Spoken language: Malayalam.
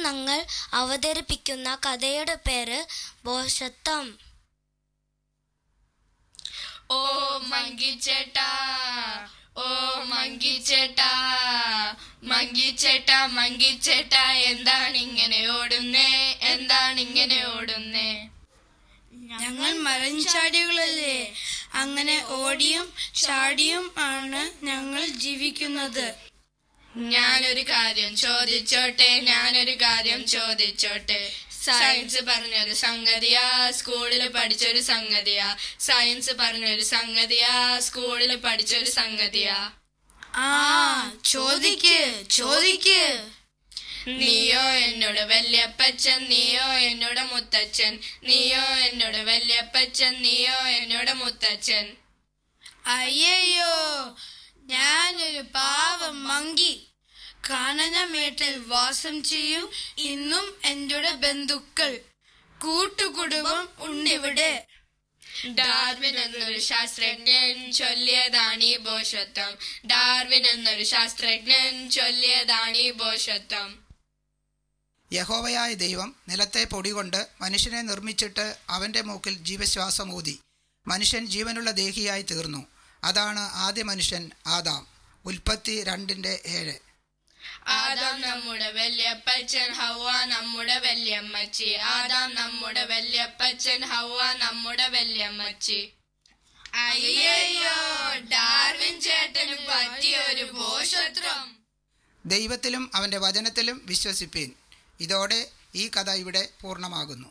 ഞങ്ങൾ അവതരിപ്പിക്കുന്ന കഥയുടെ പേര് ഭോഷത്വം. ഓ മങ്കിച്ചേട്ടാ, ഓ മങ്കിച്ചേട്ടാ, മങ്കിച്ചേട്ടാ മങ്കിച്ചേട്ടാ, എന്താണിങ്ങനെ ഓടുന്നേ, എന്താണിങ്ങനെ ഓടുന്നേ? ഞങ്ങൾ മലഞ്ചാടികളല്ലേ, അങ്ങനെ ഓടിയും ചാടിയും ആണ് ഞങ്ങൾ ജീവിക്കുന്നത്. ഞാനൊരു കാര്യം ചോദിച്ചോട്ടെ, സയൻസ് പറഞ്ഞൊരു സംഗതിയാ, സ്കൂളിൽ പഠിച്ചൊരു സംഗതിയാ. സയൻസ് പറഞ്ഞൊരു സംഗതിയാ, സ്കൂളിൽ പഠിച്ചൊരു സംഗതിയാ. ചോദിക്ക്. നീയോ എന്നോട് വല്യപ്പച്ചൻ, നീയോ എന്നോട് മുത്തച്ഛൻ, നീയോ എന്നോട് വല്യപ്പച്ചൻ, നീയോ എന്നോട് മുത്തച്ഛൻ. അയ്യോ, ഞാനൊരു പാവം മങ്കി. കാനനമേട്ടിൽ വാസം ചെയ്യും ഇന്നും എൻ്റെ ബന്ധുക്കൾ. കൂട്ടുകുടുംബം ഉണ്ടിവിടെ. ഡാർവിൻ എന്നൊരു ശാസ്ത്രജ്ഞൻ ചൊല്ലിയതാണീ ഭോഷത്വം. ഡാർവിൻ എന്നൊരു ശാസ്ത്രജ്ഞൻ ചൊല്ലിയതാണീ ഭോഷത്വം. യഹോവയായ ദൈവം നിലത്തെ പൊടികൊണ്ട് മനുഷ്യനെ നിർമ്മിച്ചിട്ട് അവൻ്റെ മൂക്കിൽ ജീവശ്വാസം ഊതി. മനുഷ്യൻ ജീവനുള്ള ദേഹിയായി തീർന്നു. അതാണ് ആദ്യ മനുഷ്യൻ ആദാം. ഉൽപ്പത്തി 2:7. ആദാം നമ്മുടെ വല്യപ്പച്ചൻ, ഹൗവ നമ്മുടെ വല്യമ്മച്ചി. ആദാം നമ്മുടെ വല്യപ്പച്ചൻ, ഹൗവ നമ്മുടെ വല്യമ്മച്ചി. അയ്യോ, ഡാർവിൻ ചേട്ടന് പറ്റിയ ഒരു ഭോഷത്വം. ദൈവത്തിലും അവൻ്റെ വചനത്തിലും വിശ്വസിപ്പീൻ. ഇതോടെ ഈ കഥ ഇവിടെ പൂർണ്ണമാകുന്നു.